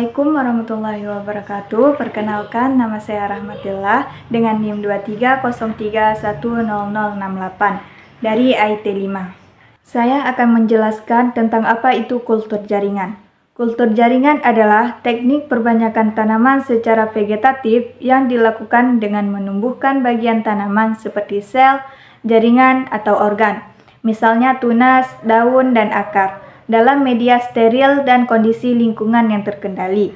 Assalamualaikum warahmatullahi wabarakatuh. Perkenalkan, nama saya Rahmatillah dengan NIM 2303100068 dari IT5. Saya akan menjelaskan tentang apa itu kultur jaringan. Kultur jaringan adalah teknik perbanyakan tanaman secara vegetatif yang dilakukan dengan menumbuhkan bagian tanaman seperti sel, jaringan, atau organ, misalnya tunas, daun, dan akar, dalam media steril dan kondisi lingkungan yang terkendali.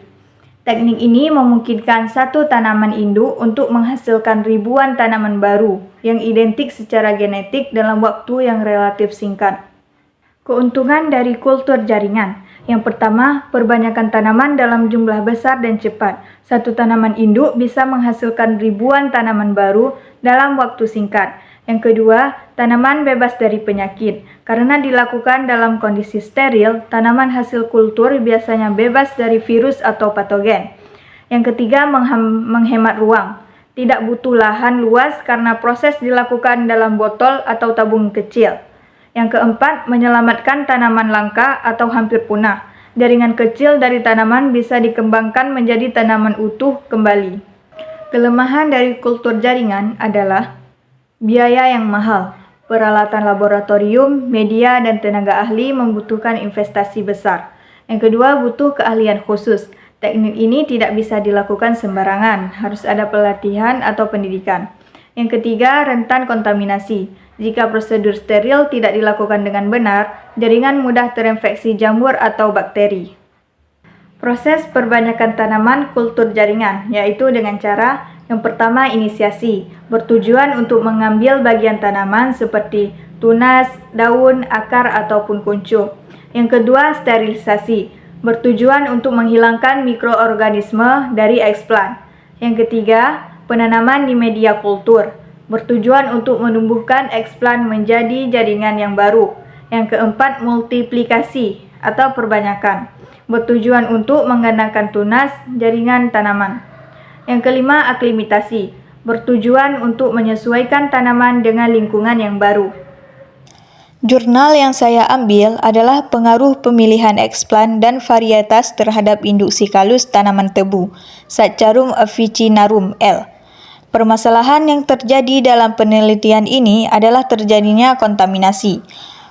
Teknik ini memungkinkan satu tanaman induk untuk menghasilkan ribuan tanaman baru yang identik secara genetik dalam waktu yang relatif singkat. Keuntungan dari kultur jaringan. Yang pertama, perbanyakan tanaman dalam jumlah besar dan cepat. Satu tanaman induk bisa menghasilkan ribuan tanaman baru dalam waktu singkat. Yang kedua, tanaman bebas dari penyakit. Karena dilakukan dalam kondisi steril, tanaman hasil kultur biasanya bebas dari virus atau patogen. Yang ketiga, menghemat ruang. Tidak butuh lahan luas karena proses dilakukan dalam botol atau tabung kecil. Yang keempat, menyelamatkan tanaman langka atau hampir punah. Jaringan kecil dari tanaman bisa dikembangkan menjadi tanaman utuh kembali. Kelemahan dari kultur jaringan adalah biaya yang mahal. Peralatan laboratorium, media, dan tenaga ahli membutuhkan investasi besar. Yang kedua, butuh keahlian khusus. Teknik ini tidak bisa dilakukan sembarangan, harus ada pelatihan atau pendidikan. Yang ketiga, rentan kontaminasi. Jika prosedur steril tidak dilakukan dengan benar, jaringan mudah terinfeksi jamur atau bakteri. Proses perbanyakan tanaman kultur jaringan, yaitu dengan cara yang pertama, inisiasi, bertujuan untuk mengambil bagian tanaman seperti tunas, daun, akar, ataupun kuncup. Yang kedua, sterilisasi, bertujuan untuk menghilangkan mikroorganisme dari eksplan. Yang ketiga, penanaman di media kultur, bertujuan untuk menumbuhkan eksplan menjadi jaringan yang baru. Yang keempat, multiplikasi atau perbanyakan, bertujuan untuk menggandakan tunas jaringan tanaman. Yang kelima, aklimatasi, bertujuan untuk menyesuaikan tanaman dengan lingkungan yang baru. Jurnal yang saya ambil adalah pengaruh pemilihan eksplan dan varietas terhadap induk sikalus tanaman tebu, Satcharum officinarum L. Permasalahan yang terjadi dalam penelitian ini adalah terjadinya kontaminasi.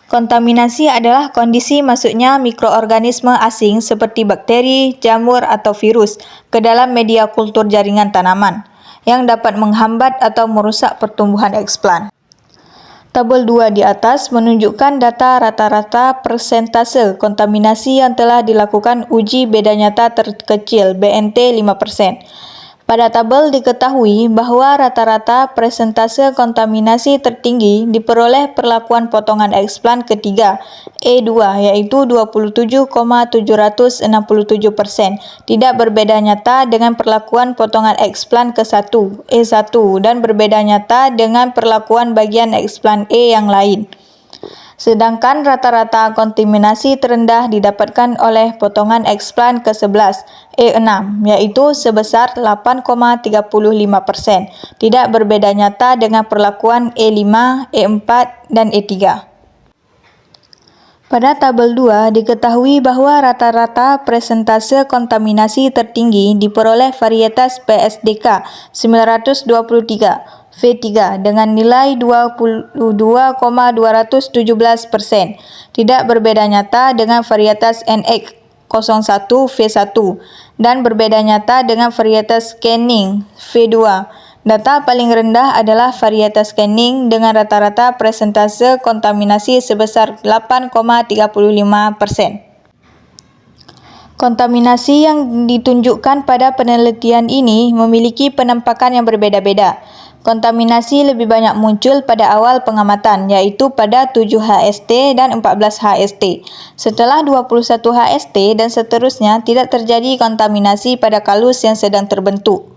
Kontaminasi adalah kondisi masuknya mikroorganisme asing seperti bakteri, jamur, atau virus ke dalam media kultur jaringan tanaman, yang dapat menghambat atau merusak pertumbuhan eksplan. Tabel 2 di atas menunjukkan data rata-rata persentase kontaminasi yang telah dilakukan uji beda nyata terkecil BNT 5%. Pada tabel diketahui bahwa rata-rata persentase kontaminasi tertinggi diperoleh perlakuan potongan eksplan ketiga E2 yaitu 27,767%, tidak berbeda nyata dengan perlakuan potongan eksplan ke-1 E1 dan berbeda nyata dengan perlakuan bagian eksplan E yang lain. Sedangkan rata-rata kontaminasi terendah didapatkan oleh potongan eksplan ke-11 E6 yaitu sebesar 8,35%, tidak berbeda nyata dengan perlakuan E5, E4, dan E3. Pada tabel 2 diketahui bahwa rata-rata persentase kontaminasi tertinggi diperoleh varietas PSDK 923 V3 dengan nilai 22,217%, tidak berbeda nyata dengan varietas NX01 V1 dan berbeda nyata dengan varietas Canning V2. Data paling rendah adalah varietas Canning dengan rata-rata persentase kontaminasi sebesar 8,35%. Kontaminasi yang ditunjukkan pada penelitian ini memiliki penampakan yang berbeda-beda. Kontaminasi lebih banyak muncul pada awal pengamatan, yaitu pada 7 HST dan 14 HST. Setelah 21 HST dan seterusnya, tidak terjadi kontaminasi pada kalus yang sedang terbentuk.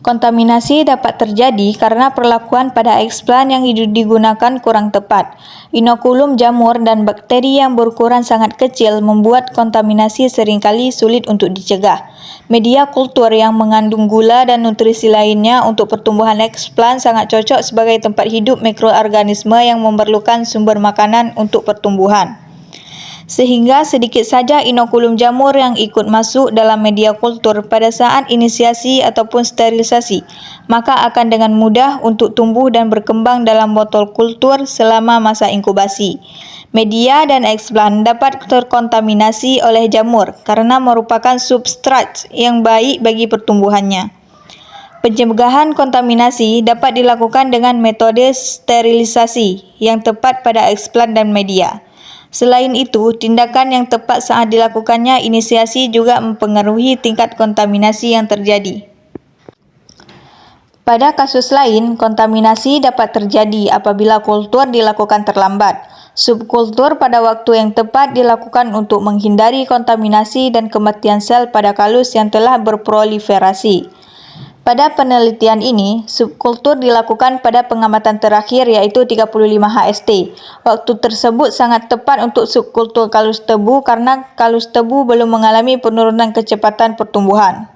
Kontaminasi dapat terjadi karena perlakuan pada eksplan yang digunakan kurang tepat. Inokulum jamur dan bakteri yang berukuran sangat kecil membuat kontaminasi seringkali sulit untuk dicegah. Media kultur yang mengandung gula dan nutrisi lainnya untuk pertumbuhan eksplan sangat cocok sebagai tempat hidup mikroorganisme yang memerlukan sumber makanan untuk pertumbuhan. sehingga sedikit saja inokulum jamur yang ikut masuk dalam media kultur pada saat inisiasi ataupun sterilisasi, maka akan dengan mudah untuk tumbuh dan berkembang dalam botol kultur selama masa inkubasi. Media dan eksplan dapat terkontaminasi oleh jamur karena merupakan substrat yang baik bagi pertumbuhannya. Pencegahan kontaminasi dapat dilakukan dengan metode sterilisasi yang tepat pada eksplan dan media. Selain itu, tindakan yang tepat saat dilakukannya inisiasi juga mempengaruhi tingkat kontaminasi yang terjadi. Pada kasus lain, kontaminasi dapat terjadi apabila kultur dilakukan terlambat. Subkultur pada waktu yang tepat dilakukan untuk menghindari kontaminasi dan kematian sel pada kalus yang telah berproliferasi. Pada penelitian ini, subkultur dilakukan pada pengamatan terakhir yaitu 35 HST. Waktu tersebut sangat tepat untuk subkultur kalus tebu karena kalus tebu belum mengalami penurunan kecepatan pertumbuhan.